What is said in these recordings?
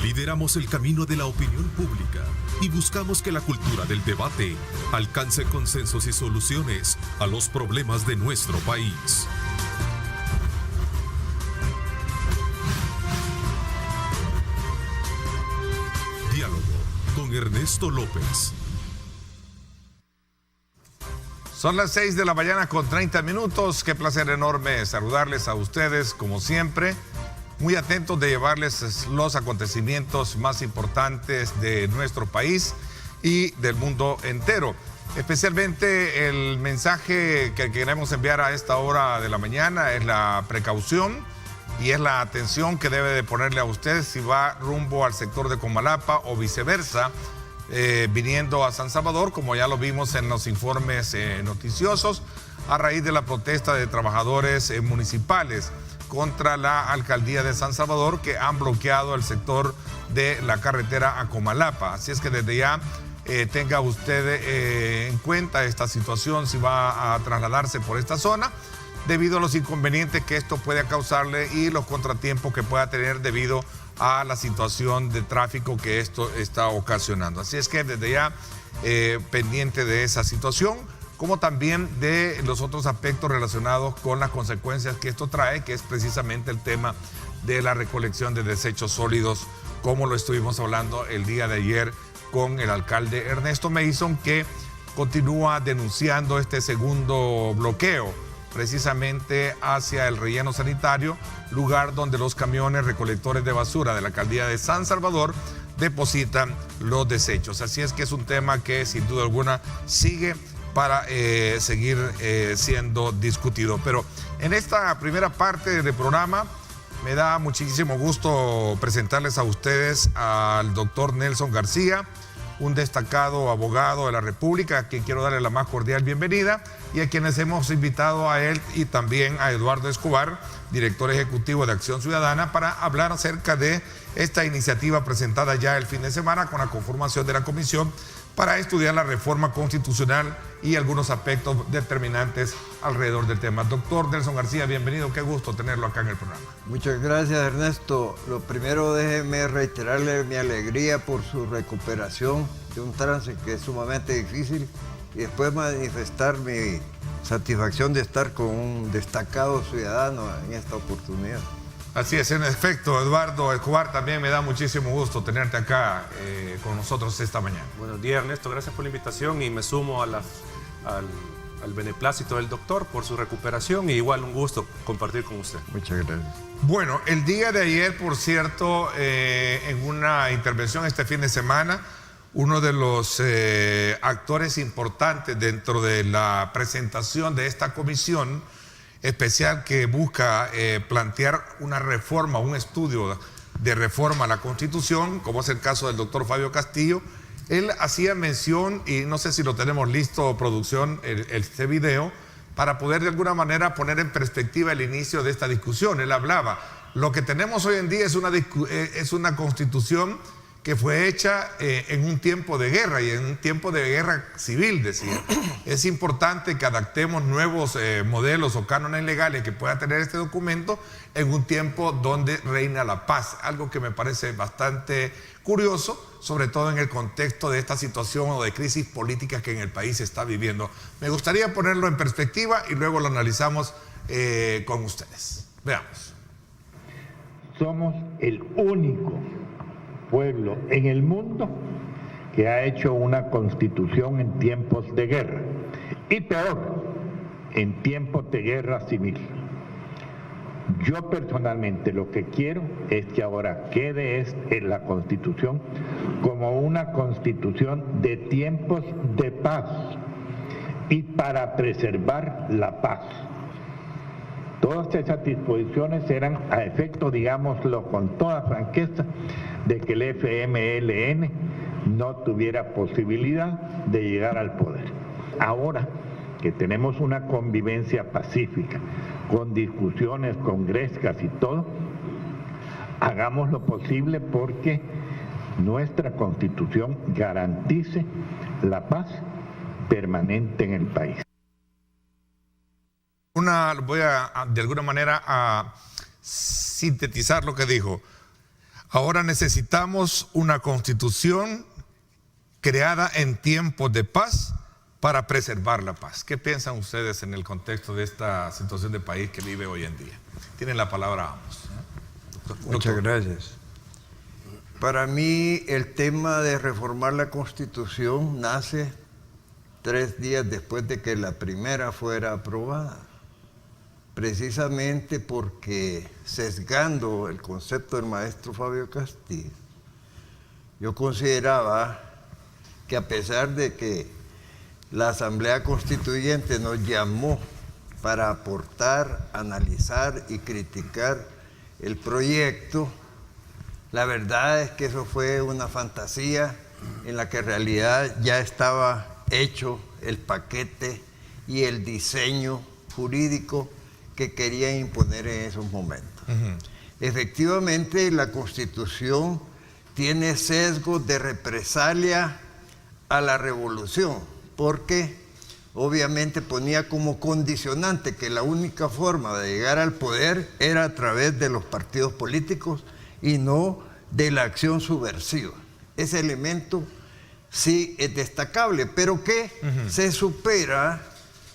Lideramos el camino de la opinión pública y buscamos que la cultura del debate alcance consensos y soluciones a los problemas de nuestro país. Diálogo con Ernesto López. Son las 6 de la mañana con 30 minutos. Qué placer enorme saludarles a ustedes, como siempre. Muy atentos de llevarles los acontecimientos más importantes de nuestro país y del mundo entero. Especialmente el mensaje que queremos enviar a esta hora de la mañana es la precaución y es la atención que debe de ponerle a usted si va rumbo al sector de Comalapa o viceversa, viniendo a San Salvador, como ya lo vimos en los informes noticiosos, a raíz de la protesta de trabajadores municipales contra la alcaldía de San Salvador, que han bloqueado el sector de la carretera a Comalapa. Así es que desde ya tenga usted en cuenta esta situación si va a trasladarse por esta zona, debido a los inconvenientes que esto puede causarle y los contratiempos que pueda tener debido a la situación de tráfico que esto está ocasionando. Así es que desde ya pendiente de esa situación, como también de los otros aspectos relacionados con las consecuencias que esto trae, que es precisamente el tema de la recolección de desechos sólidos, como lo estuvimos hablando el día de ayer con el alcalde Ernesto Mason, que continúa denunciando este segundo bloqueo, precisamente hacia el relleno sanitario, lugar donde los camiones recolectores de basura de la alcaldía de San Salvador depositan los desechos. Así es que es un tema que sin duda alguna sigue para seguir siendo discutido. Pero en esta primera parte del programa me da muchísimo gusto presentarles a ustedes al doctor Nelson García, un destacado abogado de la República, a quien quiero darle la más cordial bienvenida, y a quienes hemos invitado a él y también a Eduardo Escobar, director ejecutivo de Acción Ciudadana, para hablar acerca de esta iniciativa presentada ya el fin de semana con la conformación de la comisión para estudiar la reforma constitucional y algunos aspectos determinantes alrededor del tema. Doctor Nelson García, bienvenido, qué gusto tenerlo acá en el programa. Muchas gracias, Ernesto. Lo primero, déjeme reiterarle mi alegría por su recuperación de un trance que es sumamente difícil y después manifestar mi satisfacción de estar con un destacado ciudadano en esta oportunidad. Así es, en efecto, Eduardo Escobar, también me da muchísimo gusto tenerte acá con nosotros esta mañana. Buenos días, Ernesto, gracias por la invitación y me sumo a al beneplácito del doctor por su recuperación y igual un gusto compartir con usted. Muchas gracias. Bueno, el día de ayer, por cierto, en una intervención este fin de semana, uno de los actores importantes dentro de la presentación de esta comisión especial que busca plantear una reforma, un estudio de reforma a la Constitución, como es el caso del doctor Fabio Castillo, él hacía mención, y no sé si lo tenemos listo, producción, este video, para poder de alguna manera poner en perspectiva el inicio de esta discusión. Él hablaba, lo que tenemos hoy en día es una Constitución que fue hecha en un tiempo de guerra y en un tiempo de guerra civil, decía. Es importante que adaptemos nuevos modelos o cánones legales que pueda tener este documento en un tiempo donde reina la paz, algo que me parece bastante curioso, sobre todo en el contexto de esta situación o de crisis política que en el país se está viviendo. Me gustaría ponerlo en perspectiva y luego lo analizamos con ustedes. Veamos. Somos el único pueblo en el mundo que ha hecho una constitución en tiempos de guerra y peor, en tiempos de guerra civil. Yo personalmente lo que quiero es que ahora quede en la Constitución como una Constitución de tiempos de paz y para preservar la paz. Todas esas disposiciones eran a efecto, digámoslo con toda franqueza, de que el FMLN no tuviera posibilidad de llegar al poder. Ahora que tenemos una convivencia pacífica, con discusiones, congrescas y todo, hagamos lo posible porque nuestra Constitución garantice la paz permanente en el país. Voy a de alguna manera a sintetizar lo que dijo. Ahora necesitamos una constitución creada en tiempos de paz para preservar la paz. ¿Qué piensan ustedes en el contexto de esta situación de país que vive hoy en día? Tienen la palabra ambos. Muchas gracias. Para mí el tema de reformar la Constitución nace 3 días después de que la primera fuera aprobada, precisamente porque, sesgando el concepto del maestro Fabio Castillo, yo consideraba que a pesar de que la Asamblea Constituyente nos llamó para aportar, analizar y criticar el proyecto, la verdad es que eso fue una fantasía en la que en realidad ya estaba hecho el paquete y el diseño jurídico que querían imponer en esos momentos. Efectivamente, la Constitución tiene sesgos de represalia a la revolución, porque obviamente ponía como condicionante que la única forma de llegar al poder era a través de los partidos políticos y no de la acción subversiva. Ese elemento sí es destacable, pero que se supera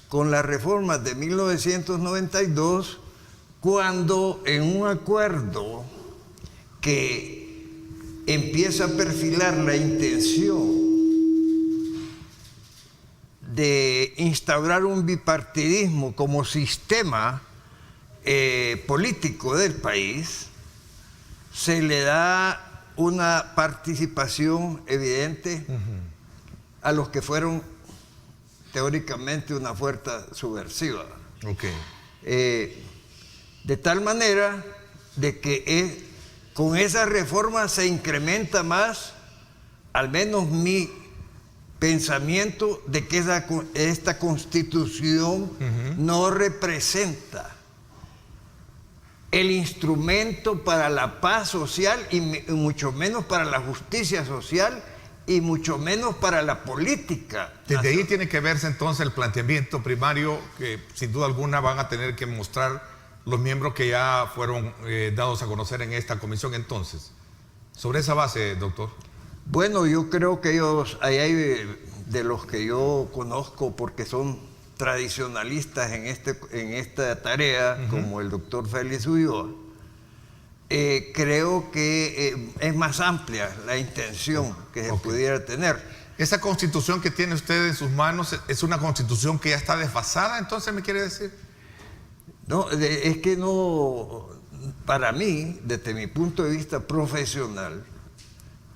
con las reformas de 1992, cuando en un acuerdo que empieza a perfilar la intención de instaurar un bipartidismo como sistema político del país, se le da una participación evidente a los que fueron teóricamente una fuerza subversiva. De tal manera de que con esa reforma se incrementa más, al menos mi pensamiento, de que esta Constitución no representa el instrumento para la paz social y mucho menos para la justicia social y mucho menos para la política. Desde ahí tiene que verse entonces el planteamiento primario que sin duda alguna van a tener que mostrar los miembros que ya fueron dados a conocer en esta comisión entonces. Sobre esa base, doctor. Bueno, yo creo que ahí hay de los que yo conozco porque son tradicionalistas en esta tarea, como el doctor Félix Ulloa. Creo que es más amplia la intención que se pudiera tener. ¿Esa constitución que tiene usted en sus manos es una constitución que ya está desfasada, entonces me quiere decir? No, es que no, para mí, desde mi punto de vista profesional,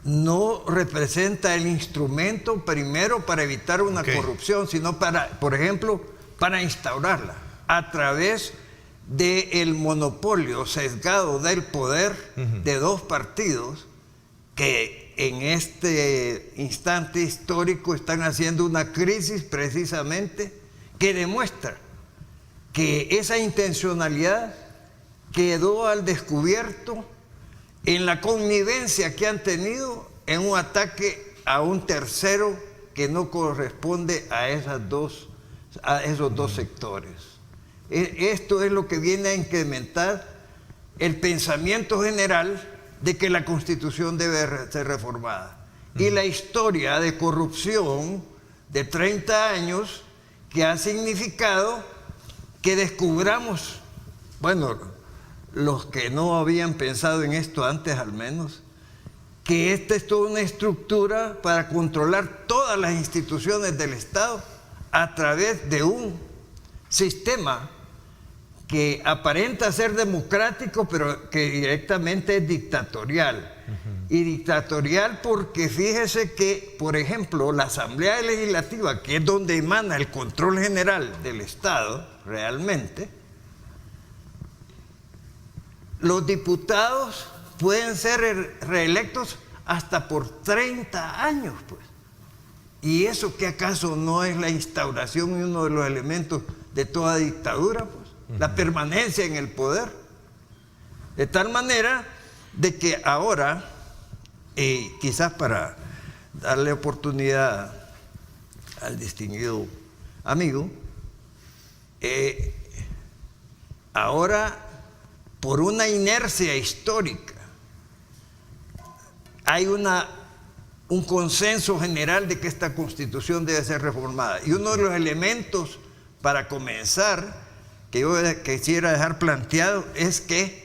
no representa el instrumento primero para evitar una corrupción, sino para, por ejemplo, para instaurarla a través del monopolio sesgado del poder de 2 partidos que en este instante histórico están haciendo una crisis precisamente que demuestra que esa intencionalidad quedó al descubierto en la connivencia que han tenido en un ataque a un tercero que no corresponde a esos dos sectores. Esto es lo que viene a incrementar el pensamiento general de que la Constitución debe ser reformada. Y la historia de corrupción de 30 años que ha significado que descubramos, bueno, los que no habían pensado en esto antes al menos, que esta es toda una estructura para controlar todas las instituciones del Estado a través de un sistema que aparenta ser democrático, pero que directamente es dictatorial. Y dictatorial porque fíjese que, por ejemplo, la Asamblea Legislativa, que es donde emana el control general del Estado, realmente, los diputados pueden ser reelectos hasta por 30 años, pues. ¿Y eso qué acaso no es la instauración y uno de los elementos de toda dictadura, pues? La permanencia en el poder. De tal manera de que ahora, quizás para darle oportunidad al distinguido amigo, ahora, por una inercia histórica hay un consenso general de que esta Constitución debe ser reformada. Y uno de los elementos para comenzar, que yo quisiera dejar planteado, es que,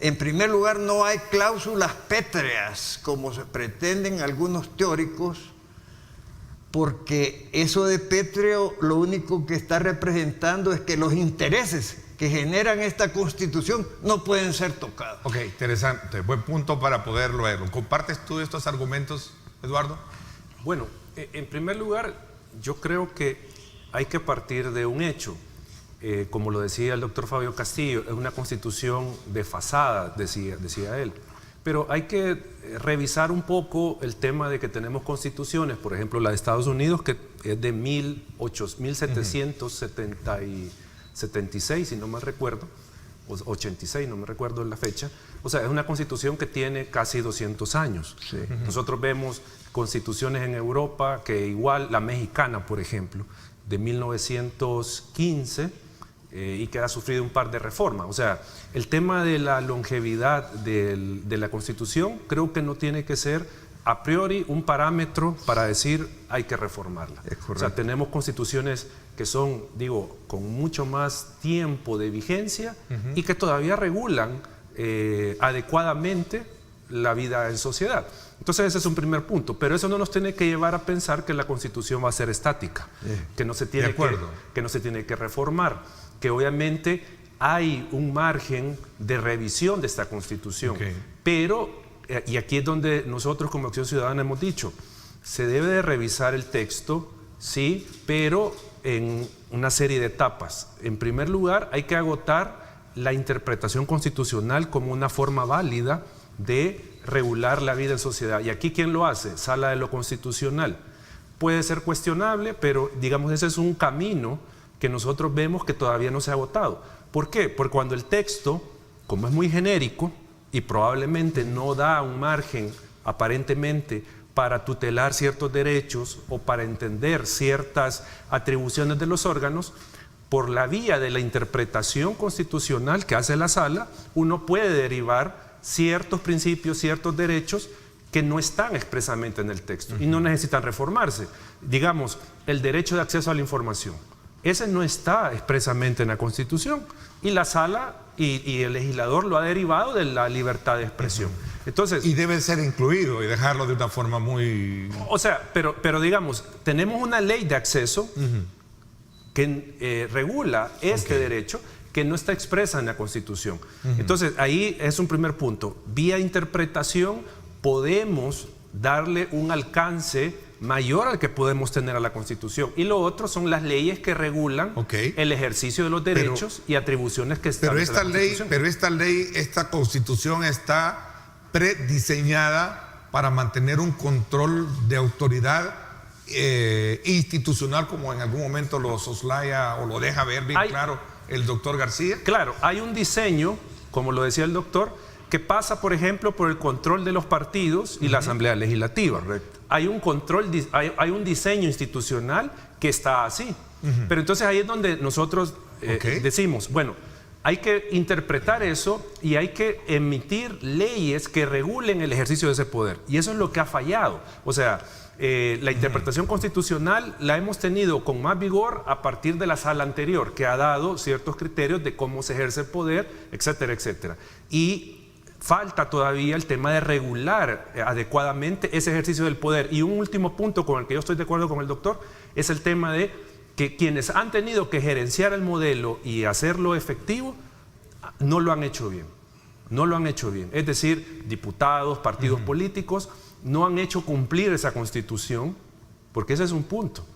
en primer lugar, no hay cláusulas pétreas, como se pretenden algunos teóricos, porque eso de pétreo lo único que está representando es que los intereses que generan esta Constitución no pueden ser tocados. Ok, interesante, buen punto para poderlo ver. ¿Compartes tú estos argumentos, Eduardo? Bueno, en primer lugar, yo creo que hay que partir de un hecho. Como lo decía el doctor Fabio Castillo, es una constitución desfasada, decía él. Pero hay que revisar un poco el tema de que tenemos constituciones, por ejemplo la de Estados Unidos, que es de 1776, si no me recuerdo, o 86, no me recuerdo la fecha. O sea, es una constitución que tiene casi 200 años. Sí. Nosotros vemos constituciones en Europa, que igual la mexicana, por ejemplo, de 1915, y que ha sufrido un par de reformas. O sea, el tema de la longevidad de la Constitución creo que no tiene que ser a priori un parámetro para decir hay que reformarla. O sea, tenemos constituciones que son, digo, con mucho más tiempo de vigencia y que todavía regulan adecuadamente la vida en sociedad. Entonces ese es un primer punto, pero eso no nos tiene que llevar a pensar que la Constitución va a ser estática, que no se tiene que reformar, que obviamente hay un margen de revisión de esta Constitución, pero, y aquí es donde nosotros como Acción Ciudadana hemos dicho, se debe de revisar el texto, sí, pero en una serie de etapas. En primer lugar, hay que agotar la interpretación constitucional como una forma válida de regular la vida en sociedad. Y aquí, ¿quién lo hace? Sala de lo Constitucional. Puede ser cuestionable, pero digamos ese es un camino que nosotros vemos que todavía no se ha agotado. ¿Por qué? Porque cuando el texto, como es muy genérico y probablemente no da un margen aparentemente para tutelar ciertos derechos o para entender ciertas atribuciones de los órganos, por la vía de la interpretación constitucional que hace la sala, uno puede derivar ciertos principios, ciertos derechos que no están expresamente en el texto y no necesitan reformarse. Digamos, el derecho de acceso a la información. Ese no está expresamente en la Constitución y la sala y el legislador lo ha derivado de la libertad de expresión. Entonces, y debe ser incluido y dejarlo de una forma muy... O sea, pero digamos, tenemos una ley de acceso que regula este derecho que no está expresa en la Constitución. Entonces, ahí es un primer punto. Vía interpretación podemos darle un alcance mayor al que podemos tener a la Constitución. Y lo otro son las leyes que regulan el ejercicio de los derechos y atribuciones que están en la Constitución. Pero esta Constitución está prediseñada para mantener un control de autoridad institucional, como en algún momento lo soslaya o lo deja ver bien claro el doctor García. Claro, hay un diseño, como lo decía el doctor, que pasa, por ejemplo, por el control de los partidos y la Asamblea Legislativa. Correcto. Hay un control, hay un diseño institucional que está así. Pero entonces ahí es donde nosotros decimos, bueno, hay que interpretar eso y hay que emitir leyes que regulen el ejercicio de ese poder. Y eso es lo que ha fallado. O sea, la interpretación constitucional la hemos tenido con más vigor a partir de la sala anterior, que ha dado ciertos criterios de cómo se ejerce el poder, etcétera, etcétera. Y falta todavía el tema de regular adecuadamente ese ejercicio del poder. Y un último punto con el que yo estoy de acuerdo con el doctor es el tema de que quienes han tenido que gerenciar el modelo y hacerlo efectivo no lo han hecho bien. No lo han hecho bien. Es decir, diputados, partidos políticos no han hecho cumplir esa Constitución, porque ese es un punto.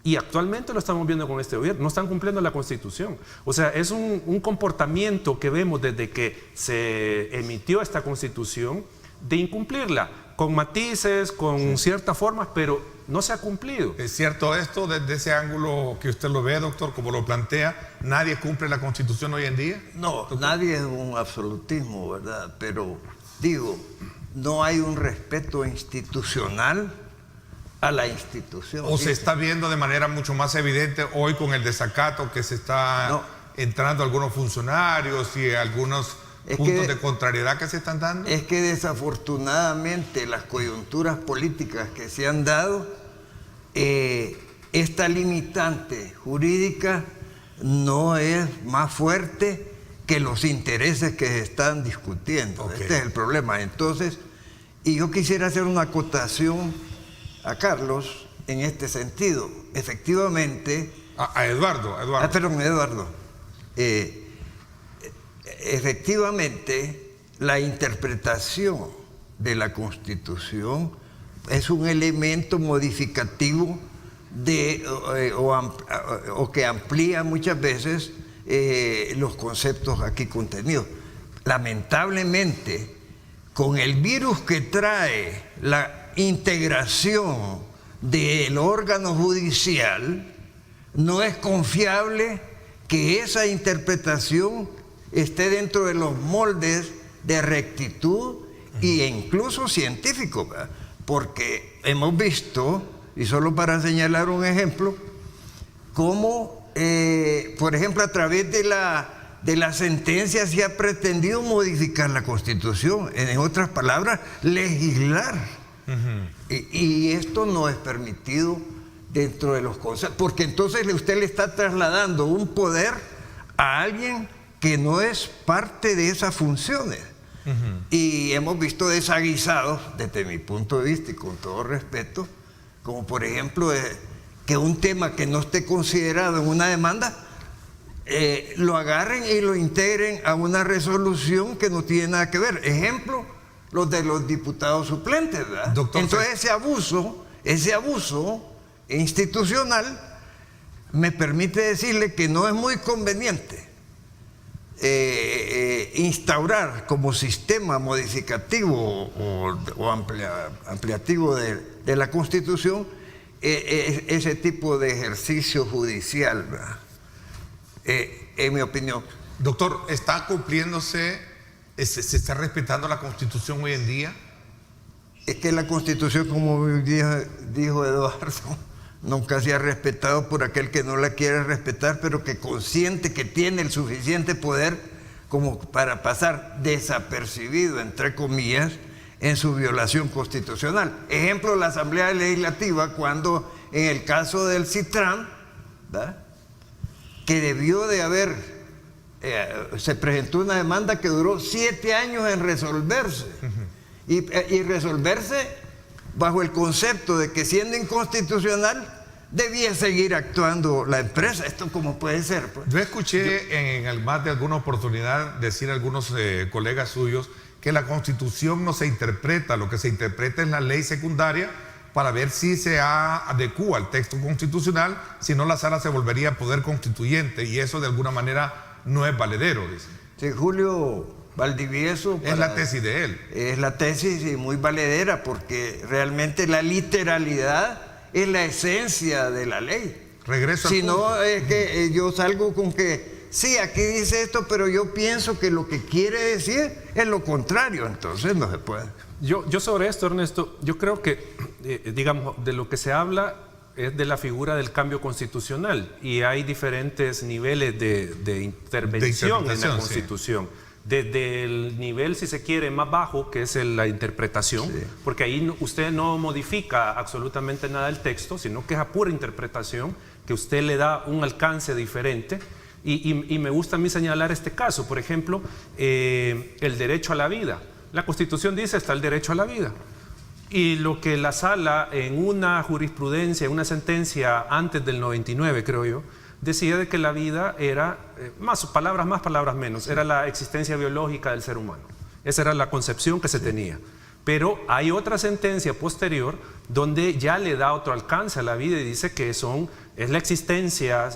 Y actualmente lo estamos viendo con este gobierno, no están cumpliendo la Constitución. O sea, es un comportamiento que vemos desde que se emitió esta Constitución de incumplirla, con matices, con ciertas formas, pero no se ha cumplido. ¿Es cierto esto desde ese ángulo que usted lo ve, doctor, como lo plantea? ¿Nadie cumple la Constitución hoy en día? No, nadie es un absolutismo, ¿verdad? Pero digo, no hay un respeto institucional a la institución. ¿O se está viendo de manera mucho más evidente hoy con el desacato que se está entrando algunos funcionarios y algunos puntos de contrariedad que se están dando. Es que desafortunadamente las coyunturas políticas que se han dado, esta limitante jurídica no es más fuerte que los intereses que se están discutiendo. Okay. Este es el problema. Entonces, y yo quisiera hacer una acotación a Carlos en este sentido. Efectivamente... A Eduardo. Perdón, Eduardo. Efectivamente, la interpretación de la Constitución es un elemento modificativo o que amplía muchas veces los conceptos aquí contenidos. Lamentablemente, con el virus que trae la integración del órgano judicial, no es confiable que esa interpretación esté dentro de los moldes de rectitud e incluso científico, ¿verdad? Porque hemos visto, y solo para señalar un ejemplo, cómo, por ejemplo, a través de la sentencia se ha pretendido modificar la Constitución, en otras palabras, legislar. Y esto no es permitido dentro de los conceptos, porque entonces usted le está trasladando un poder a alguien que no es parte de esas funciones. Y hemos visto desaguisados, desde mi punto de vista y con todo respeto, como por ejemplo que un tema que no esté considerado en una demanda, lo agarren y lo integren a una resolución que no tiene nada que ver. Ejemplo, los de los diputados suplentes, ¿verdad? Doctor, entonces ese abuso institucional me permite decirle que no es muy conveniente instaurar como sistema modificativo o ampliativo de la Constitución ese tipo de ejercicio judicial, ¿verdad? En mi opinión. Doctor, ¿está cumpliéndose, se está respetando la Constitución hoy en día? Es que la Constitución, como dijo Eduardo, nunca se ha respetado por aquel que no la quiere respetar, pero que consciente que tiene el suficiente poder como para pasar desapercibido, entre comillas, en su violación constitucional. Ejemplo, la Asamblea Legislativa, cuando en el caso del Citran, ¿verdad?, que debió de haber, se presentó una demanda que duró 7 años en resolverse, y resolverse bajo el concepto de que siendo inconstitucional debía seguir actuando la empresa. ¿Esto cómo puede ser, pues? Yo escuché en más de alguna oportunidad decir a algunos colegas suyos que la Constitución no se interpreta, lo que se interpreta es la ley secundaria para ver si se adecúa al texto constitucional, si no la sala se volvería poder constituyente, y eso de alguna manera no es valedero, dice. Sí, Julio Valdivieso. Es la tesis de él. Es la tesis y muy valedera, porque realmente la literalidad es la esencia de la ley. Regreso al punto. Si no, es que yo salgo con que, sí, aquí dice esto, pero yo pienso que lo que quiere decir es lo contrario, entonces no se puede. Yo sobre esto, Ernesto, yo creo que, digamos, de lo que se habla es de la figura del cambio constitucional, y hay diferentes niveles de intervención en la Constitución. Sí. Desde el nivel, si se quiere, más bajo, que es la interpretación, sí, porque ahí usted no modifica absolutamente nada del texto, sino que es a pura interpretación, que usted le da un alcance diferente. Y me gusta a mí señalar este caso, por ejemplo, el derecho a la vida. La Constitución dice está el derecho a la vida. Y lo que la sala, en una jurisprudencia, en una sentencia antes del 99, creo yo, decía de que la vida era, más palabras menos, era la existencia biológica del ser humano. Esa era la concepción que se tenía. Pero hay otra sentencia posterior donde ya le da otro alcance a la vida y dice que es la existencia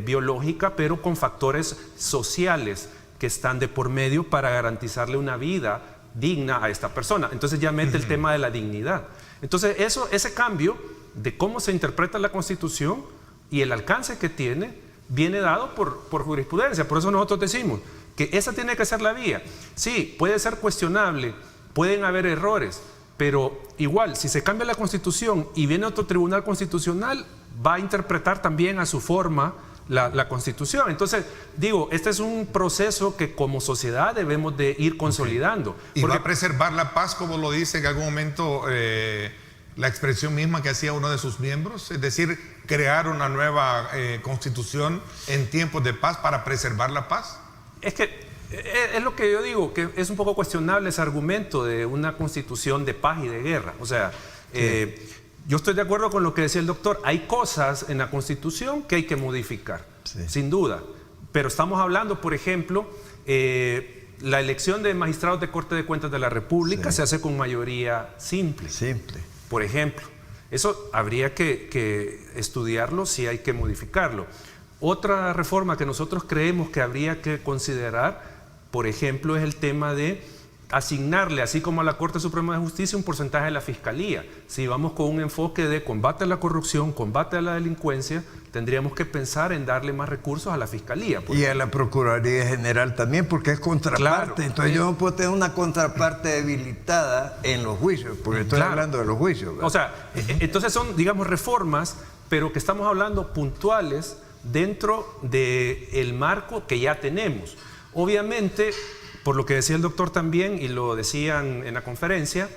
biológica, pero con factores sociales que están de por medio para garantizarle una vida digna a esta persona. Entonces ya mete el tema de la dignidad. Entonces ese cambio de cómo se interpreta la Constitución y el alcance que tiene, viene dado por jurisprudencia. Por eso nosotros decimos que esa tiene que ser la vía. Sí, puede ser cuestionable, pueden haber errores, pero igual, si se cambia la Constitución y viene otro tribunal constitucional, va a interpretar también a su forma la Constitución. Entonces, digo, este es un proceso que como sociedad debemos de ir consolidando. ¿Y va a preservar la paz, como lo dice en algún momento la expresión misma que hacía uno de sus miembros? Es decir, crear una nueva Constitución en tiempos de paz para preservar la paz. Es que es lo que yo digo, que es un poco cuestionable ese argumento de una Constitución de paz y de guerra. O sea, yo estoy de acuerdo con lo que decía el doctor. Hay cosas en la Constitución que hay que modificar, sin duda. Pero estamos hablando, por ejemplo, la elección de magistrados de Corte de Cuentas de la República se hace con mayoría simple. Por ejemplo, eso habría que estudiarlo si hay que modificarlo. Otra reforma que nosotros creemos que habría que considerar, por ejemplo, es el tema de asignarle, así como a la Corte Suprema de Justicia, un porcentaje de la Fiscalía. Si vamos con un enfoque de combate a la corrupción, combate a la delincuencia, tendríamos que pensar en darle más recursos a la Fiscalía. Y a la Procuraduría General también, porque es contraparte. Claro. Entonces yo no puedo tener una contraparte debilitada en los juicios, porque estoy hablando de los juicios, ¿verdad? O sea, entonces son, digamos, reformas, pero que estamos hablando puntuales dentro del marco que ya tenemos. Obviamente, por lo que decía el doctor también, y lo decían en la conferencia,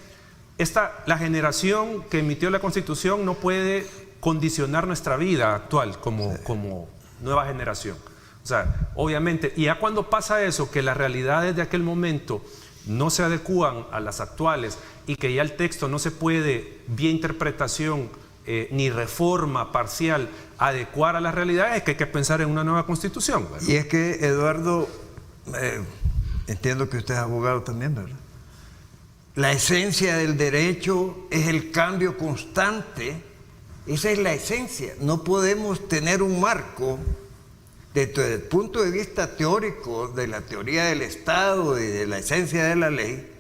la generación que emitió la Constitución no puede condicionar nuestra vida actual como nueva generación. O sea, obviamente, y ya cuando pasa eso, que las realidades de aquel momento no se adecúan a las actuales y que ya el texto no se puede, vía interpretación ni reforma parcial, adecuar a las realidades, es que hay que pensar en una nueva Constitución, ¿verdad? Y es que, Eduardo, entiendo que usted es abogado también, ¿verdad? La esencia del derecho es el cambio constante. Esa es la esencia. No podemos tener un marco desde el punto de vista teórico de la teoría del Estado y de la esencia de la ley.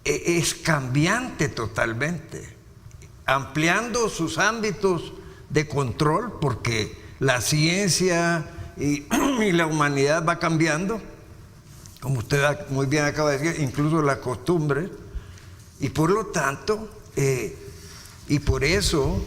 Es cambiante totalmente, ampliando sus ámbitos de control, porque la ciencia y la humanidad va cambiando, como usted muy bien acaba de decir, incluso las costumbres, y por lo tanto, y por eso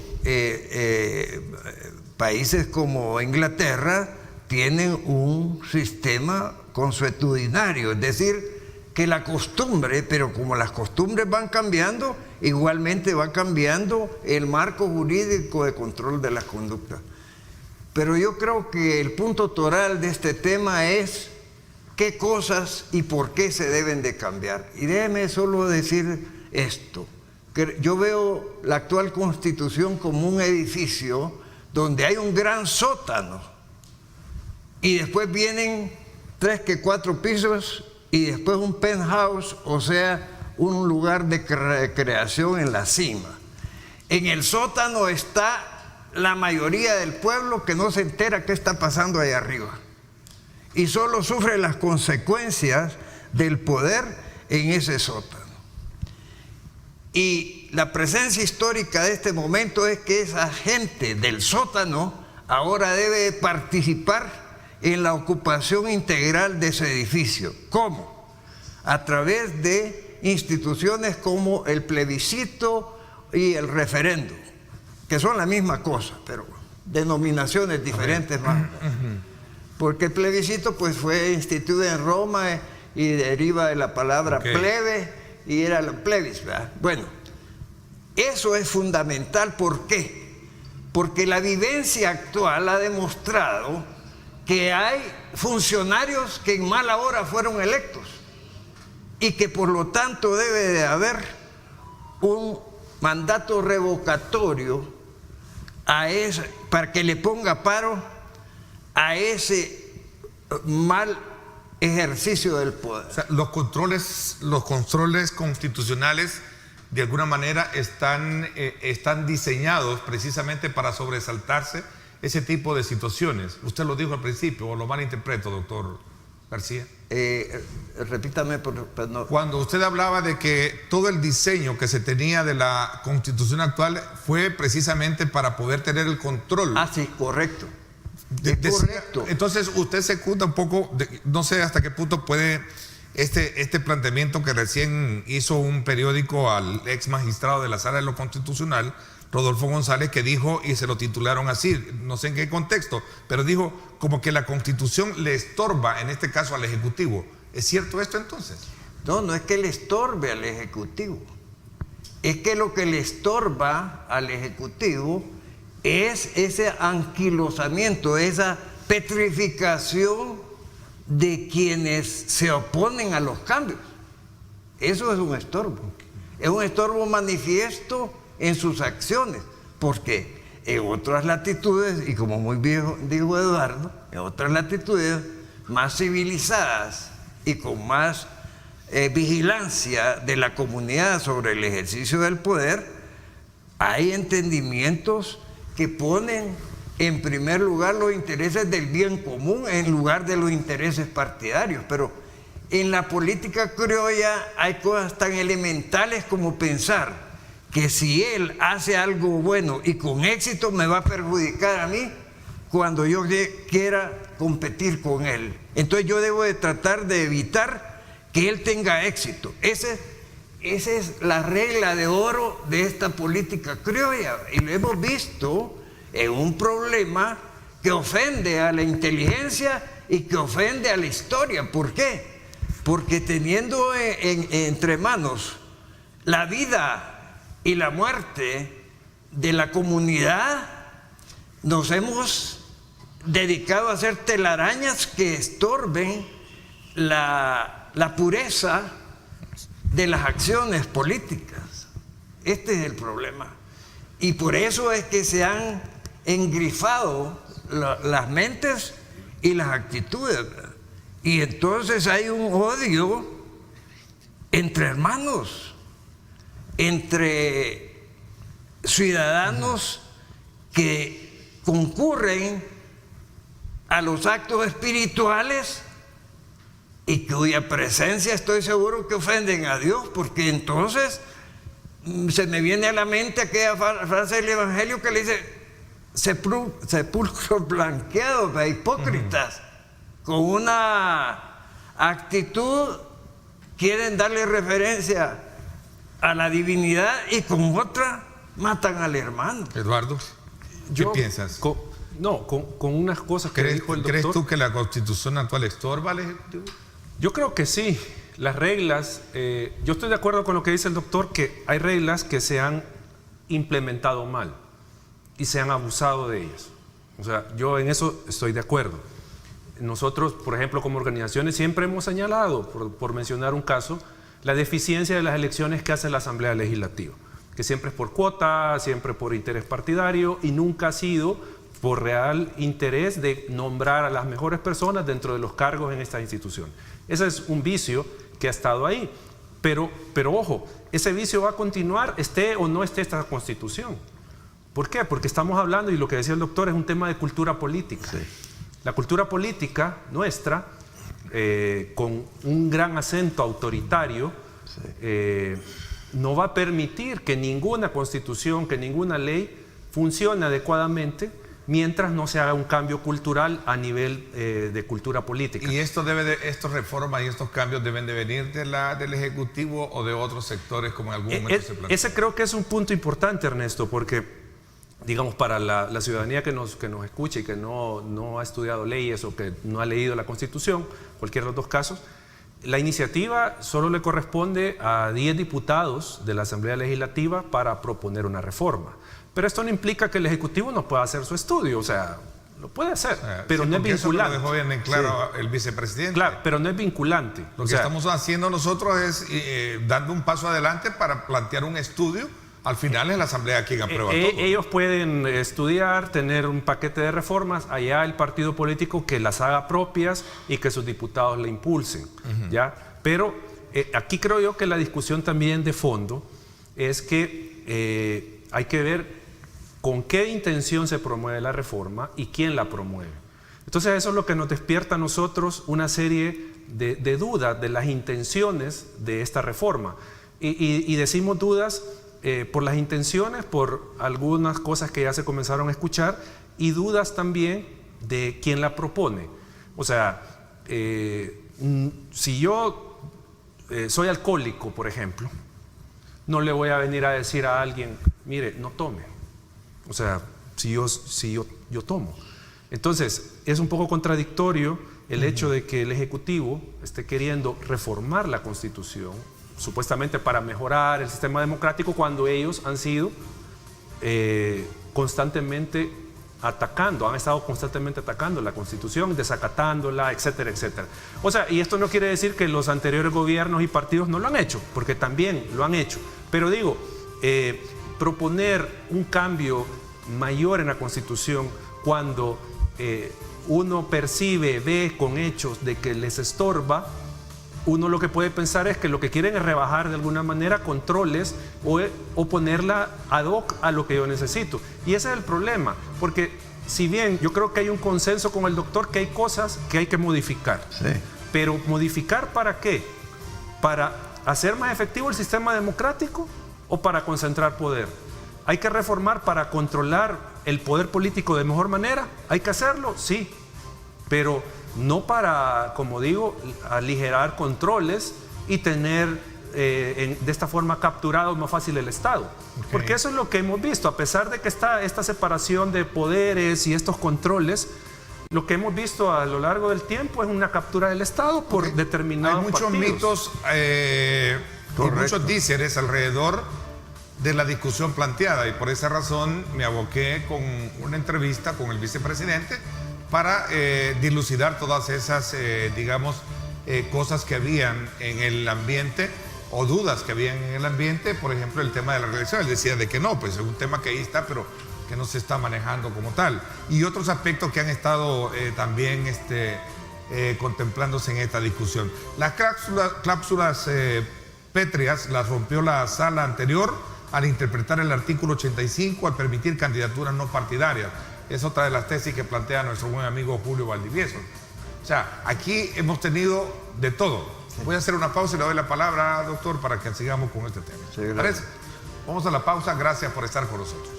países como Inglaterra tienen un sistema consuetudinario, es decir, que la costumbre, pero como las costumbres van cambiando, igualmente va cambiando el marco jurídico de control de las conductas. Pero yo creo que el punto toral de este tema es qué cosas y por qué se deben de cambiar. Y déjeme solo decir esto, que yo veo la actual Constitución como un edificio donde hay un gran sótano y después vienen 3 que 4 pisos y después un penthouse, o sea, un lugar de recreación en la cima. En el sótano está la mayoría del pueblo que no se entera qué está pasando ahí arriba y solo sufre las consecuencias del poder en ese sótano. Y la presencia histórica de este momento es que esa gente del sótano ahora debe participar en la ocupación integral de ese edificio. ¿Cómo? A través de instituciones como el plebiscito y el referéndum, que son la misma cosa, pero denominaciones diferentes más. Porque el plebiscito pues fue instituido en Roma y deriva de la palabra plebe y era la plebis, ¿verdad? Bueno, eso es fundamental. ¿Por qué? Porque la vivencia actual ha demostrado que hay funcionarios que en mala hora fueron electos y que por lo tanto debe de haber un mandato revocatorio para que le ponga paro a ese mal ejercicio del poder. O sea, los controles constitucionales de alguna manera están diseñados precisamente para sobresaltarse ese tipo de situaciones. Usted lo dijo al principio, o lo malinterpreto, doctor García. Repítame, pero no. Cuando usted hablaba de que todo el diseño que se tenía de la Constitución actual fue precisamente para poder tener el control. Ah, sí, correcto. Correcto. Entonces usted secunda un poco, no sé hasta qué punto puede este planteamiento que recién hizo un periódico al ex magistrado de la Sala de lo Constitucional, Rodolfo González, que dijo, y se lo titularon así, no sé en qué contexto, pero dijo como que la Constitución le estorba, en este caso al Ejecutivo. ¿Es cierto esto entonces? No, no es que le estorbe al Ejecutivo. Es que lo que le estorba al Ejecutivo es ese anquilosamiento, esa petrificación de quienes se oponen a los cambios. Eso es un estorbo. Es un estorbo manifiesto en sus acciones, porque en otras latitudes, y como muy bien dijo Eduardo, en otras latitudes más civilizadas y con más vigilancia de la comunidad sobre el ejercicio del poder, hay entendimientos que ponen en primer lugar los intereses del bien común en lugar de los intereses partidarios. Pero en la política criolla hay cosas tan elementales como pensar que si él hace algo bueno y con éxito me va a perjudicar a mí cuando yo quiera competir con él. Entonces yo debo de tratar de evitar que él tenga éxito. Esa es la regla de oro de esta política criolla, y lo hemos visto en un problema que ofende a la inteligencia y que ofende a la historia. ¿Por qué? Porque teniendo entre manos la vida y la muerte de la comunidad, nos hemos dedicado a hacer telarañas que estorben la pureza de las acciones políticas. Este es el problema. Y por eso es que se han engrifado las mentes y las actitudes. Y entonces hay un odio entre hermanos, entre ciudadanos que concurren a los actos espirituales y cuya presencia estoy seguro que ofenden a Dios, porque entonces se me viene a la mente aquella frase del Evangelio que le dice: sepulcros blanqueados de hipócritas, con una actitud quieren darle referencia a la divinidad y con otra matan al hermano. Eduardo, ¿qué piensas? Con unas cosas que dijo el doctor. ¿Crees tú que la Constitución actual estorba al Ejecutivo? Yo creo que sí. Las reglas, yo estoy de acuerdo con lo que dice el doctor, que hay reglas que se han implementado mal y se han abusado de ellas. O sea, yo en eso estoy de acuerdo. Nosotros, por ejemplo, como organizaciones siempre hemos señalado, por mencionar un caso, la deficiencia de las elecciones que hace la Asamblea Legislativa, que siempre es por cuota, siempre por interés partidario y nunca ha sido por real interés de nombrar a las mejores personas dentro de los cargos en esta institución. Ese es un vicio que ha estado ahí, pero ojo, ese vicio va a continuar esté o no esté esta Constitución. ¿Por qué? Porque estamos hablando, y lo que decía el doctor, es un tema de cultura política. Sí. La cultura política nuestra, con un gran acento autoritario, no va a permitir que ninguna constitución, que ninguna ley funcione adecuadamente mientras no se haga un cambio cultural a nivel de cultura política. ¿Y estas reformas y estos cambios deben de venir del Ejecutivo o de otros sectores como en algún momento se plantea? Ese creo que es un punto importante, Ernesto, porque digamos, para la ciudadanía que nos escucha y que no ha estudiado leyes o que no ha leído la Constitución, cualquiera de los dos casos, la iniciativa solo le corresponde a 10 diputados de la Asamblea Legislativa para proponer una reforma. Pero esto no implica que el Ejecutivo no pueda hacer su estudio, o sea, lo puede hacer, pero no es vinculante. Eso lo dejó bien en claro el vicepresidente. Claro, pero no es vinculante. Lo que estamos haciendo nosotros es dando un paso adelante para plantear un estudio. Al final es la Asamblea quien aprueba todo. Ellos pueden estudiar, tener un paquete de reformas, allá el partido político que las haga propias y que sus diputados la impulsen. ¿Ya? Pero aquí creo yo que la discusión también de fondo es que hay que ver con qué intención se promueve la reforma y quién la promueve. Entonces eso es lo que nos despierta a nosotros una serie de dudas de las intenciones de esta reforma. Y decimos dudas por las intenciones, por algunas cosas que ya se comenzaron a escuchar, y dudas también de quién la propone. O sea, si yo soy alcohólico, por ejemplo, no le voy a venir a decir a alguien, mire, no tome. O sea, si yo tomo. Entonces, es un poco contradictorio el hecho de que el Ejecutivo esté queriendo reformar la Constitución, supuestamente para mejorar el sistema democrático, cuando ellos han sido constantemente han estado constantemente atacando la Constitución, desacatándola, etcétera, etcétera. O sea, y esto no quiere decir que los anteriores gobiernos y partidos no lo han hecho, porque también lo han hecho. Pero digo, proponer un cambio mayor en la Constitución cuando uno ve con hechos de que les estorba, uno lo que puede pensar es que lo que quieren es rebajar de alguna manera controles o ponerla ad hoc a lo que yo necesito. Y ese es el problema, porque si bien yo creo que hay un consenso con el doctor que hay cosas que hay que modificar, Sí. pero ¿modificar para qué? ¿Para hacer más efectivo el sistema democrático o para concentrar poder? ¿Hay que reformar para controlar el poder político de mejor manera? ¿Hay que hacerlo? Sí, pero no para, como digo, aligerar controles y tener de esta forma capturado más fácil el Estado. Okay. Porque eso es lo que hemos visto, a pesar de que está esta separación de poderes y estos controles, lo que hemos visto a lo largo del tiempo es una captura del Estado por determinados partidos. Hay muchos mitos y muchos díceres alrededor de la discusión planteada, y por esa razón me aboqué con una entrevista con el vicepresidente para dilucidar todas esas, cosas que habían en el ambiente o dudas que habían en el ambiente. Por ejemplo, el tema de la reelección. Él decía de que no, pues es un tema que ahí está, pero que no se está manejando como tal. Y otros aspectos que han estado también contemplándose en esta discusión. Las cláusulas pétreas las rompió la sala anterior al interpretar el artículo 85 al permitir candidaturas no partidarias. Es otra de las tesis que plantea nuestro buen amigo Julio Valdivieso. O sea, aquí hemos tenido de todo. Sí. Voy a hacer una pausa y le doy la palabra, doctor, para que sigamos con este tema. Sí, gracias. Vamos a la pausa. Gracias por estar con nosotros.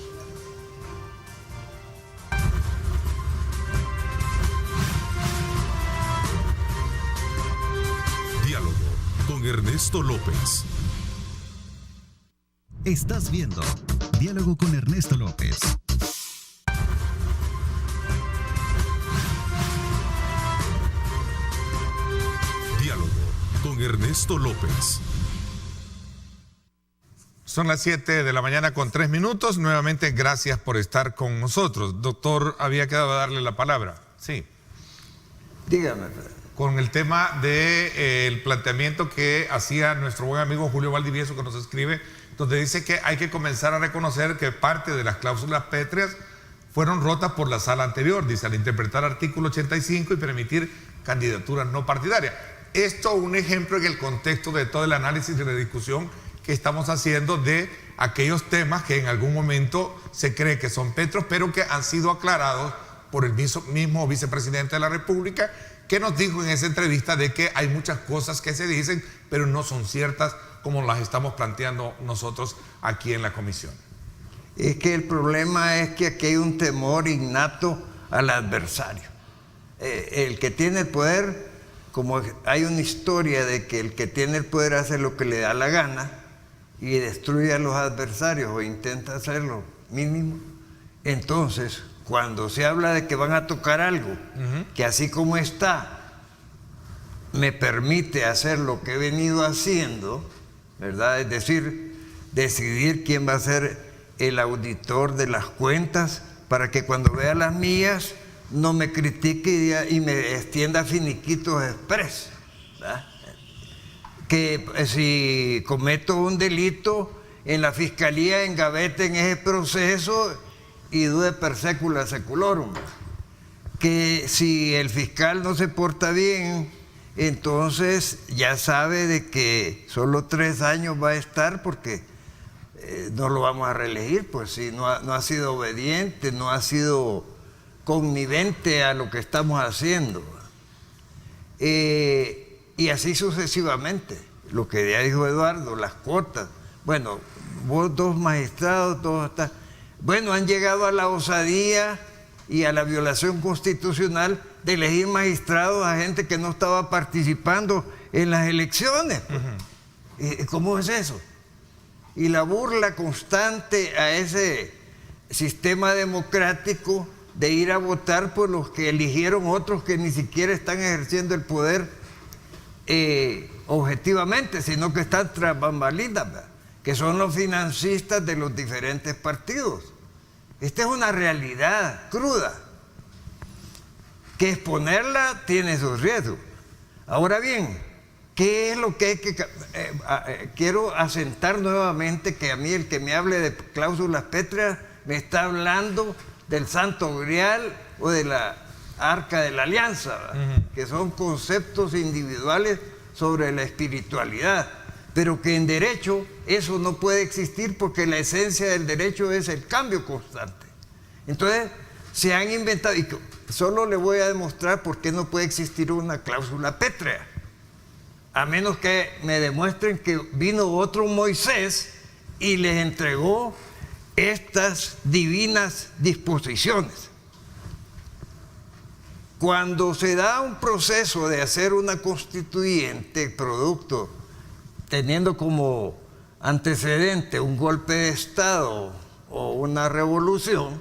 Diálogo con Ernesto López. Estás viendo Diálogo con Ernesto López. Diálogo con Ernesto López. Son las 7 de la mañana con 3 minutos. Nuevamente, gracias por estar con nosotros. Doctor, había quedado a darle la palabra. Sí. Dígame. Con el tema del planteamiento que hacía nuestro buen amigo Julio Valdivieso, que nos escribe, donde dice que hay que comenzar a reconocer que parte de las cláusulas pétreas fueron rotas por la sala anterior, dice, al interpretar artículo 85 y permitir candidaturas no partidarias. Esto un ejemplo en el contexto de todo el análisis y la discusión que estamos haciendo de aquellos temas que en algún momento se cree que son pétreos, pero que han sido aclarados por el mismo vicepresidente de la República, que nos dijo en esa entrevista de que hay muchas cosas que se dicen, pero no son ciertas como las estamos planteando nosotros aquí en la comisión. Es que el problema es que aquí hay un temor innato al adversario. El que tiene el poder, como hay una historia de que el que tiene el poder hace lo que le da la gana y destruye a los adversarios o intenta hacerlo mínimo, entonces cuando se habla de que van a tocar algo que así como está me permite hacer lo que he venido haciendo, ¿verdad? Es decir, decidir quién va a ser el auditor de las cuentas para que cuando vea las mías no me critique y me extienda finiquitos express, ¿verdad? Que si cometo un delito, en la fiscalía engaveten ese proceso y dude per secula seculorum. Que si el fiscal no se porta bien, entonces ya sabe de que solo 3 años va a estar porque no lo vamos a reelegir, pues si no ha sido obediente, no ha sido connivente a lo que estamos haciendo. Y así sucesivamente, lo que ya dijo Eduardo, las cuotas. Bueno, vos 2 magistrados, todos están. Bueno, han llegado a la osadía y a la violación constitucional de elegir magistrados a gente que no estaba participando en las elecciones. ¿Cómo es eso? Y la burla constante a ese sistema democrático de ir a votar por los que eligieron otros que ni siquiera están ejerciendo el poder objetivamente, sino que están tras bambalinas, ¿verdad? Que son los financistas de los diferentes partidos. Esta es una realidad cruda, que exponerla tiene sus riesgos. Ahora bien, ¿qué es lo que hay que...? Quiero asentar nuevamente que a mí el que me hable de cláusulas pétreas me está hablando del Santo Grial o de la Arca de la Alianza, que son conceptos individuales sobre la espiritualidad, pero que en derecho eso no puede existir porque la esencia del derecho es el cambio constante. Entonces se han inventado, y solo le voy a demostrar por qué no puede existir una cláusula pétrea, a menos que me demuestren que vino otro Moisés y les entregó estas divinas disposiciones. Cuando se da un proceso de hacer una constituyente producto, teniendo como antecedente un golpe de Estado o una revolución,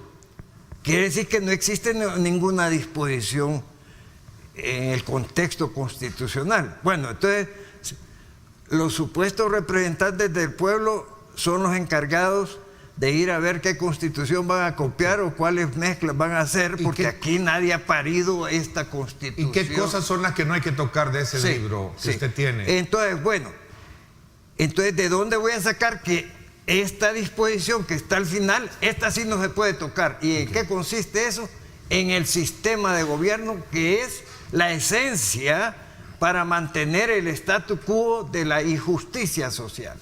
quiere decir que no existe ninguna disposición en el contexto constitucional. Bueno, entonces los supuestos representantes del pueblo son los encargados de ir a ver qué constitución van a copiar o cuáles mezclas van a hacer, porque aquí nadie ha parido esta constitución. ¿Y qué cosas son las que no hay que tocar de ese libro que usted tiene? Entonces, bueno, ¿de dónde voy a sacar que esta disposición que está al final, esta sí no se puede tocar? ¿Y en qué consiste eso? En el sistema de gobierno, que es la esencia para mantener el statu quo de la injusticia social,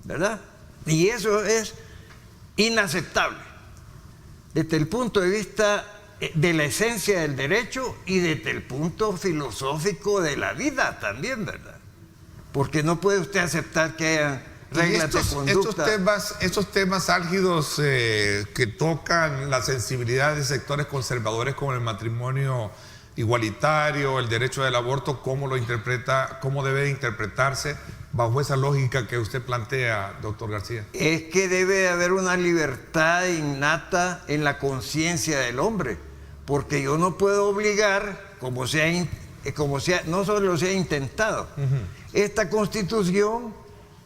¿verdad? Y eso es inaceptable desde el punto de vista de la esencia del derecho y desde el punto filosófico de la vida también, ¿verdad? Porque no puede usted aceptar que haya reglas de conducta. Estos temas álgidos que tocan la sensibilidad de sectores conservadores como el matrimonio igualitario, el derecho del aborto, ¿cómo lo interpreta, cómo debe interpretarse bajo esa lógica que usted plantea, doctor García? Es que debe haber una libertad innata en la conciencia del hombre, porque yo no puedo obligar, como no solo se ha intentado. Esta Constitución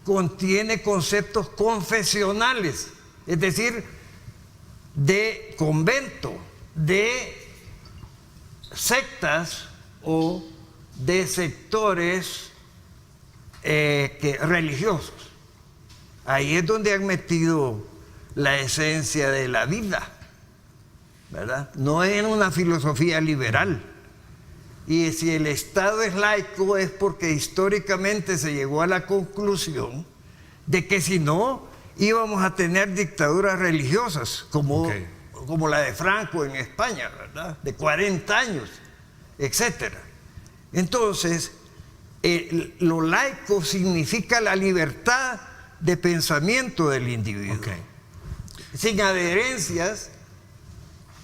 contiene conceptos confesionales, es decir, de convento, de sectas o de sectores religiosos. Ahí es donde han metido la esencia de la vida, ¿verdad? No es en una filosofía liberal. Y si el Estado es laico es porque históricamente se llegó a la conclusión de que si no íbamos a tener dictaduras religiosas como la de Franco en España, ¿verdad? De 40 años, etcétera. Entonces, lo laico significa la libertad de pensamiento del individuo, sin adherencias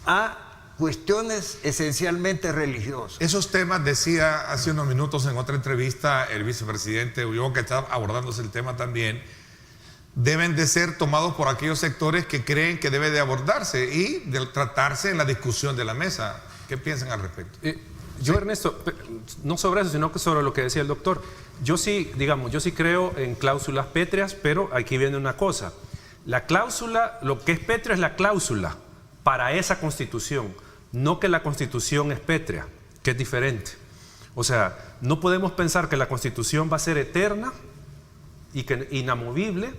a cuestiones esencialmente religiosas. Esos temas, decía hace unos minutos en otra entrevista el vicepresidente Ulloa, que está abordándose el tema también, deben de ser tomados por aquellos sectores que creen que debe de abordarse y de tratarse en la discusión de la mesa. ¿Qué piensan al respecto? Yo, Ernesto, no sobre eso, sino que sobre lo que decía el doctor. Yo sí creo en cláusulas pétreas, pero aquí viene una cosa. La cláusula, lo que es pétreo es la cláusula para esa constitución, no que la constitución es pétrea, que es diferente. O sea, no podemos pensar que la constitución va a ser eterna y que inamovible,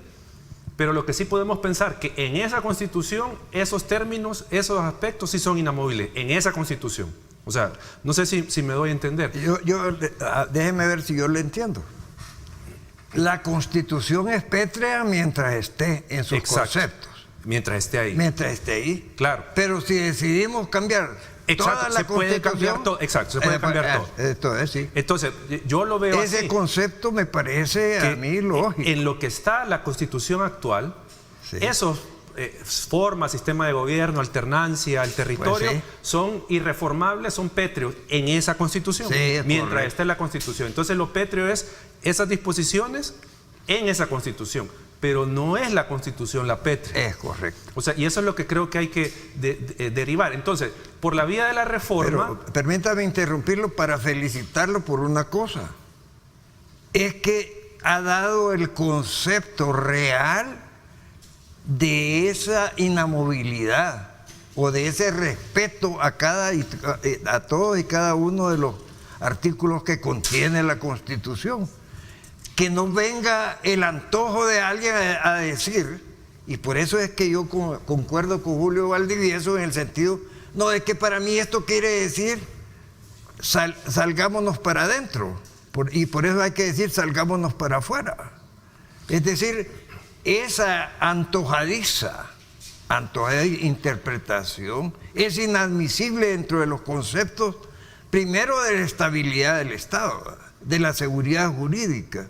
pero lo que sí podemos pensar que en esa constitución, esos términos, esos aspectos sí son inamovibles, en esa constitución. O sea, no sé si me doy a entender. Déjeme ver si yo le entiendo. La Constitución es pétrea mientras esté en sus conceptos. Mientras esté ahí. Mientras esté ahí. Claro. Pero si decidimos cambiar toda la Constitución... Se puede cambiar todo. Entonces, sí. Entonces, yo lo veo Ese así. concepto me parece a mí lógico. En lo que está la Constitución actual, esos formas, sistema de gobierno, alternancia, el territorio, son irreformables, son pétreos en esa Constitución, mientras esté la Constitución. Entonces lo pétreo es esas disposiciones en esa Constitución. pero no es la Constitución la pétrea. Es correcto. O sea, y eso es lo que creo que hay que derivar. Entonces, por la vía de la reforma... Pero permítame interrumpirlo para felicitarlo por una cosa. Es que ha dado el concepto real de esa inamovilidad o de ese respeto a todos y cada uno de los artículos que contiene la Constitución. Que no venga el antojo de alguien a decir, y por eso es que yo concuerdo con Julio Valdivieso en el sentido, no, es que para mí esto quiere decir salgámonos para adentro, y por eso hay que decir salgámonos para afuera. Es decir, esa antojadiza interpretación es inadmisible dentro de los conceptos, primero, de la estabilidad del Estado, de la seguridad jurídica.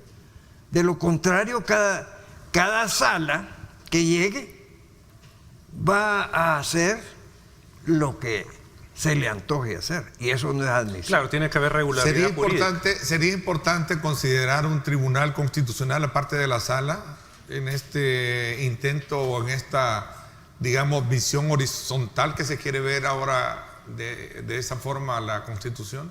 De lo contrario, cada sala que llegue va a hacer lo que se le antoje hacer, y eso no es admisible. Claro, tiene que haber regularidad jurídica. Sería importante considerar un tribunal constitucional aparte de la sala en este intento o en esta, digamos, visión horizontal que se quiere ver ahora de esa forma la Constitución.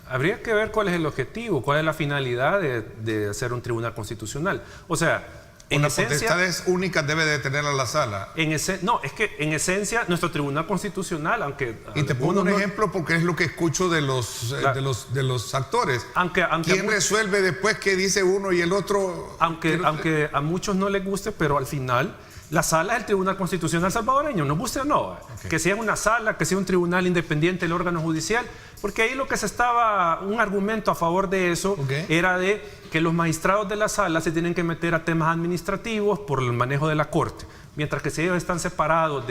Habría que ver cuál es el objetivo, cuál es la finalidad de hacer un tribunal constitucional. O sea, en Las esencia... potestades únicas debe de tener a la sala. No, es que en esencia nuestro tribunal constitucional, aunque... Y te pongo un algunos no- ejemplo porque es lo que escucho de los actores. Aunque ¿Quién resuelve después qué dice uno y el otro? aunque a muchos no les guste, pero al final la sala es el Tribunal Constitucional salvadoreño, nos guste o no. Okay. Que sea una sala, que sea un tribunal independiente del órgano judicial, porque ahí lo que un argumento a favor de eso, Okay, era de que los magistrados de la sala se tienen que meter a temas administrativos por el manejo de la corte. Mientras que si ellos están separados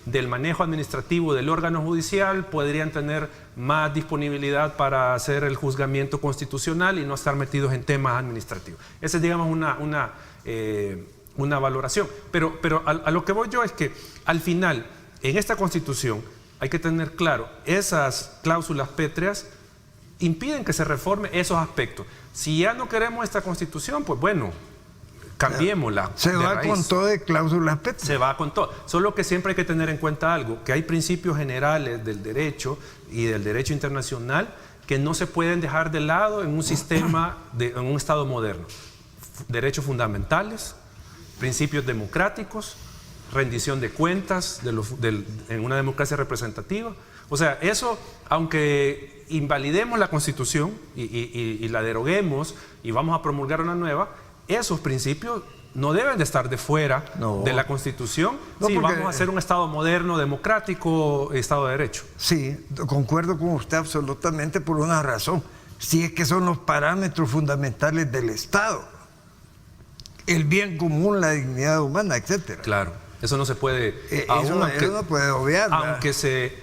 del manejo administrativo del órgano judicial, podrían tener más disponibilidad para hacer el juzgamiento constitucional y no estar metidos en temas administrativos. Esa es, digamos, una valoración. Pero a lo que voy yo es que al final, en esta Constitución, hay que tener claro, esas cláusulas pétreas impiden que se reforme esos aspectos. Si ya no queremos esta Constitución, pues bueno, cambiémosla. Se de va raíz. con todo de cláusulas pétreas. Se va con todo. Solo que siempre hay que tener en cuenta algo, que hay principios generales del derecho y del derecho internacional que no se pueden dejar de lado en un sistema, en un Estado moderno. Derechos fundamentales, principios democráticos, rendición de cuentas en una democracia representativa. O sea, eso, aunque invalidemos la Constitución y la deroguemos y vamos a promulgar una nueva, esos principios no deben de estar de fuera de la Constitución. No, sí, porque vamos a hacer un Estado moderno, democrático, Estado de Derecho. Sí, concuerdo con usted absolutamente por una razón. Si es que son los parámetros fundamentales del Estado. El bien común, la dignidad humana, etcétera. Claro, eso no se puede... Eso no puede obviar. Aunque se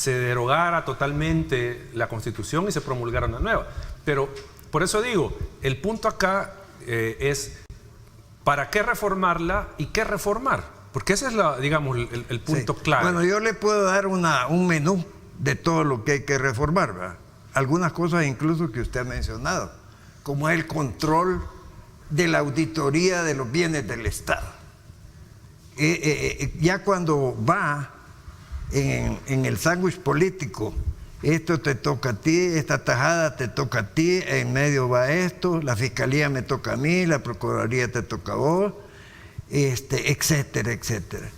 derogara totalmente la Constitución y se promulgara una nueva. Pero, por eso digo, el punto acá es ¿para qué reformarla y qué reformar? Porque ese es, digamos, el punto clave. Bueno, yo le puedo dar un menú de todo lo que hay que reformar, ¿verdad? Algunas cosas incluso que usted ha mencionado, como el control de la auditoría de los bienes del Estado. Ya cuando va en el sándwich político, esto te toca a ti, esta tajada te toca a ti, en medio va esto, la fiscalía me toca a mí, la procuraduría te toca a vos, etcétera, etcétera.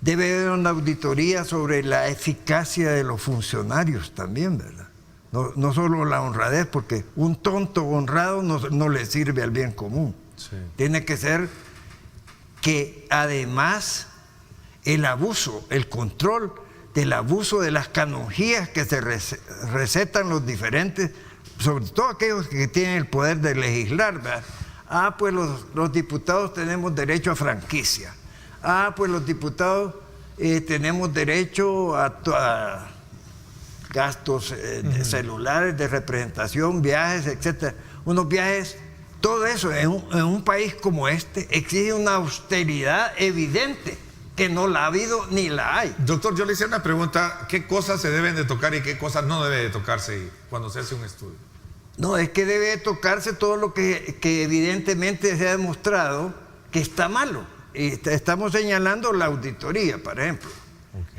Debe haber una auditoría sobre la eficacia de los funcionarios también, ¿verdad? No solo la honradez, porque un tonto honrado no le sirve al bien común. Sí. Tiene que ser que además el abuso, el control del abuso de las canonjías que se recetan los diferentes, sobre todo aquellos que tienen el poder de legislar, ¿verdad? Pues los diputados tenemos derecho a franquicia. Pues los diputados tenemos derecho a gastos celulares, de representación, viajes, etcétera. Unos viajes, todo eso en un país como este exige una austeridad evidente que no la ha habido ni la hay. Doctor, yo le hice una pregunta, ¿qué cosas se deben de tocar y qué cosas no deben de tocarse cuando se hace un estudio? No, es que debe tocarse todo lo que evidentemente se ha demostrado que está malo. Y estamos señalando la auditoría, por ejemplo.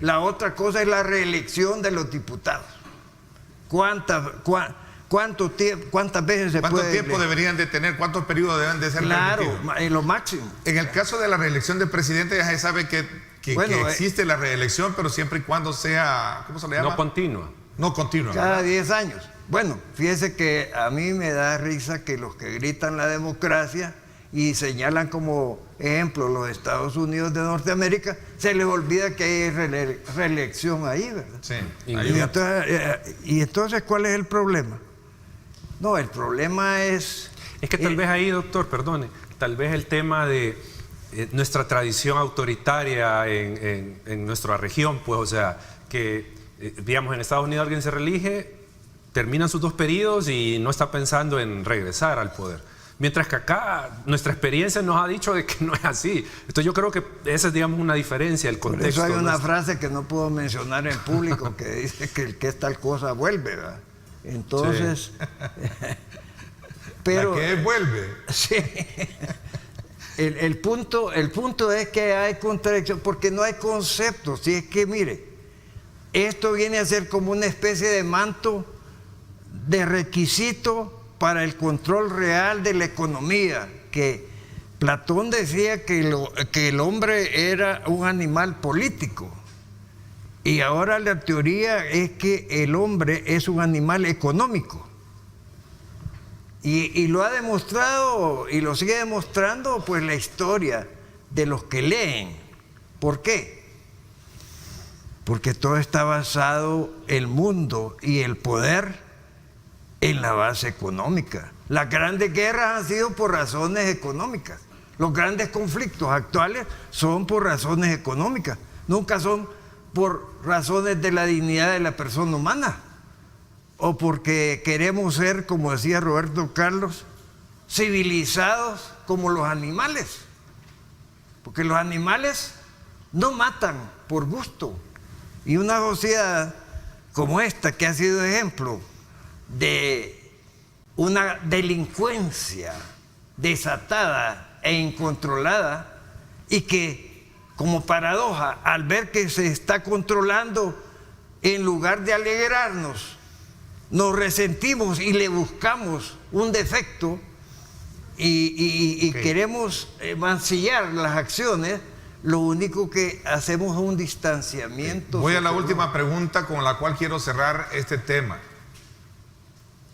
La otra cosa es la reelección de los diputados. ¿Cuántas veces se puede? ¿Cuánto tiempo deberían de tener? ¿Cuántos periodos deben de ser permitidos? Claro, lo máximo. En el caso de la reelección del presidente ya se sabe que existe la reelección, pero siempre y cuando sea, ¿cómo se le llama? No continua. No continua. Cada 10 años. Bueno, fíjese que a mí me da risa que los que gritan la democracia y señalan como ejemplo los Estados Unidos de Norteamérica, se les olvida que hay reelección ahí, ¿verdad? Sí. Y entonces, ¿cuál es el problema? No, el problema es... Es que tal vez ahí, doctor, perdone, tal vez el tema de nuestra tradición autoritaria en nuestra región, pues, o sea, que, digamos, en Estados Unidos alguien se reelige, terminan sus 2 periodos y no está pensando en regresar al poder. Mientras que acá nuestra experiencia nos ha dicho de que no es así. Entonces yo creo que esa es, digamos, una diferencia, el contexto. Por eso hay una frase que no puedo mencionar en público que dice que el que es tal cosa vuelve, ¿verdad? Entonces... Sí. Pero, ¿la que vuelve? Sí. El punto es que hay contradicción, porque no hay conceptos. Si es que, mire, esto viene a ser como una especie de manto de requisito para el control real de la economía, que Platón decía que el hombre era un animal político, y ahora la teoría es que el hombre es un animal económico, y lo ha demostrado y lo sigue demostrando pues la historia de los que leen. ¿Por qué? Porque todo está basado, el mundo y el poder, en la base económica. Las grandes guerras han sido por razones económicas. Los grandes conflictos actuales son por razones económicas. Nunca son por razones de la dignidad de la persona humana. O porque queremos ser, como decía Roberto Carlos, civilizados como los animales. Porque los animales no matan por gusto. Y una sociedad como esta, que ha sido ejemplo de una delincuencia desatada e incontrolada, y que, como paradoja, al ver que se está controlando, en lugar de alegrarnos, nos resentimos y le buscamos un defecto y queremos mancillar las acciones. Lo único que hacemos es un distanciamiento. Voy a la última pregunta con la cual quiero cerrar este tema.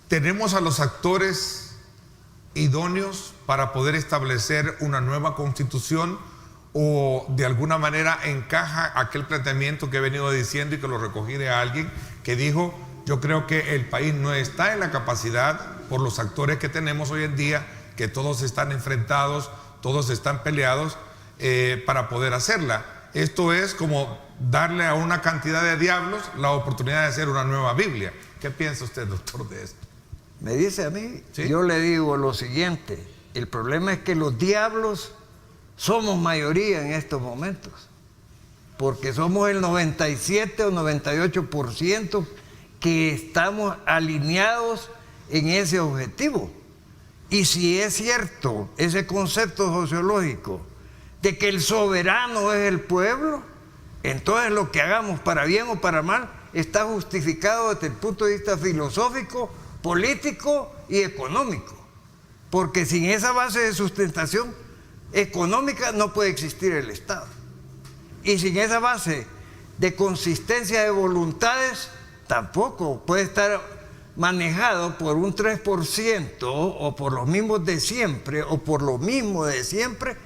¿Tenemos a los actores idóneos para poder establecer una nueva constitución, o de alguna manera encaja aquel planteamiento que he venido diciendo y que lo recogí de alguien que dijo: yo creo que el país no está en la capacidad, por los actores que tenemos hoy en día, que todos están enfrentados, todos están peleados, para poder hacerla? Esto es como darle a una cantidad de diablos la oportunidad de hacer una nueva Biblia. ¿Qué piensa usted, doctor, de esto? Me dice a mí, ¿sí? Yo le digo lo siguiente: el problema es que los diablos somos mayoría en estos momentos, porque somos el 97 o 98% que estamos alineados en ese objetivo. Y si es cierto ese concepto sociológico de que el soberano es el pueblo, entonces lo que hagamos, para bien o para mal, está justificado desde el punto de vista filosófico, político y económico. Porque sin esa base de sustentación económica no puede existir el Estado. Y sin esa base de consistencia de voluntades tampoco puede estar manejado por un 3% o por los mismos de siempre o por lo mismo de siempre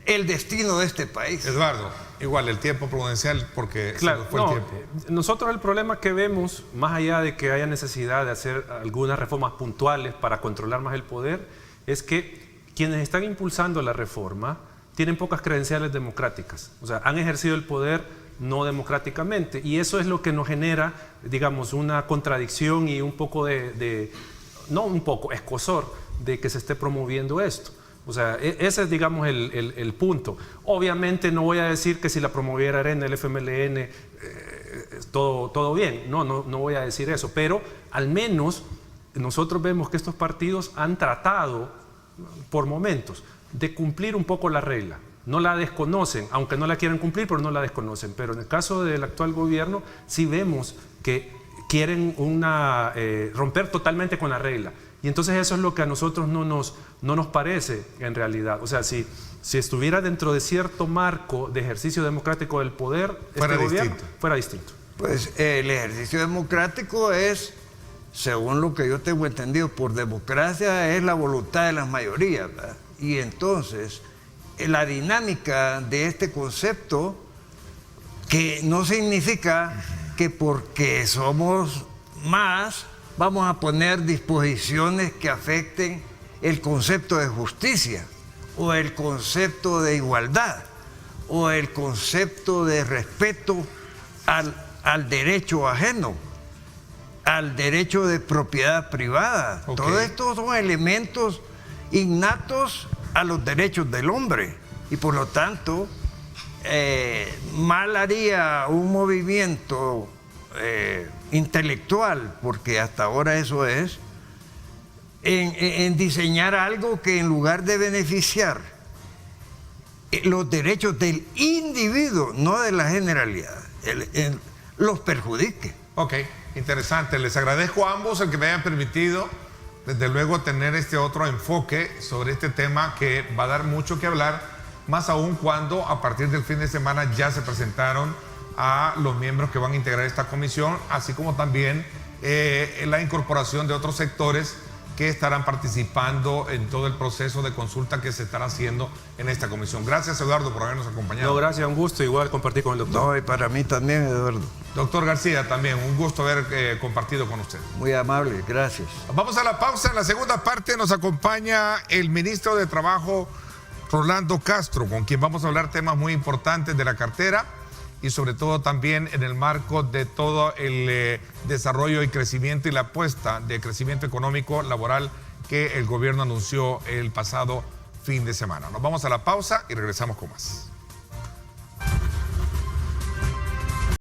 el destino de este país. Eduardo, igual el tiempo prudencial, porque claro, fue el tiempo. Nosotros el problema que vemos, más allá de que haya necesidad de hacer algunas reformas puntuales para controlar más el poder, es que quienes están impulsando la reforma tienen pocas credenciales democráticas. O sea, han ejercido el poder no democráticamente, y eso es lo que nos genera, digamos, una contradicción y un poco no un poco, escozor de que se esté promoviendo esto. O sea, ese es, digamos, el punto. Obviamente no voy a decir que si la promoviera Arena, el FMLN, todo bien. No voy a decir eso. Pero al menos nosotros vemos que estos partidos han tratado por momentos de cumplir un poco la regla. No la desconocen, aunque no la quieran cumplir, pero no la desconocen. Pero en el caso del actual gobierno, sí vemos que quieren romper totalmente con la regla. Y entonces eso es lo que a nosotros no nos parece en realidad. O sea, si estuviera dentro de cierto marco de ejercicio democrático del poder, fuera este gobierno distinto. fuera distinto. Pues el ejercicio democrático es, según lo que yo tengo entendido, por democracia es la voluntad de las mayorías, ¿verdad? Y entonces, la dinámica de este concepto, que no significa que porque somos más, vamos a poner disposiciones que afecten el concepto de justicia, o el concepto de igualdad, o el concepto de respeto al derecho ajeno, al derecho de propiedad privada. Okay. Todos estos son elementos innatos a los derechos del hombre y por lo tanto mal haría un movimiento intelectual, porque hasta ahora eso es, en diseñar algo que en lugar de beneficiar los derechos del individuo, no de la generalidad, los perjudique. Ok, interesante. Les agradezco a ambos el que me hayan permitido, desde luego, tener este otro enfoque sobre este tema que va a dar mucho que hablar, más aún cuando a partir del fin de semana ya se presentaron a los miembros que van a integrar esta comisión, así como también la incorporación de otros sectores que estarán participando en todo el proceso de consulta que se estará haciendo en esta comisión. Gracias, Eduardo, por habernos acompañado. No, gracias, un gusto igual compartir con el doctor. No, y para mí también, Eduardo. Doctor García, también un gusto haber compartido con usted. Muy amable, gracias. Vamos a la pausa. En la segunda parte nos acompaña el ministro de Trabajo, Rolando Castro, con quien vamos a hablar temas muy importantes de la cartera y sobre todo también en el marco de todo el desarrollo y crecimiento y la apuesta de crecimiento económico laboral que el gobierno anunció el pasado fin de semana. Nos vamos a la pausa y regresamos con más.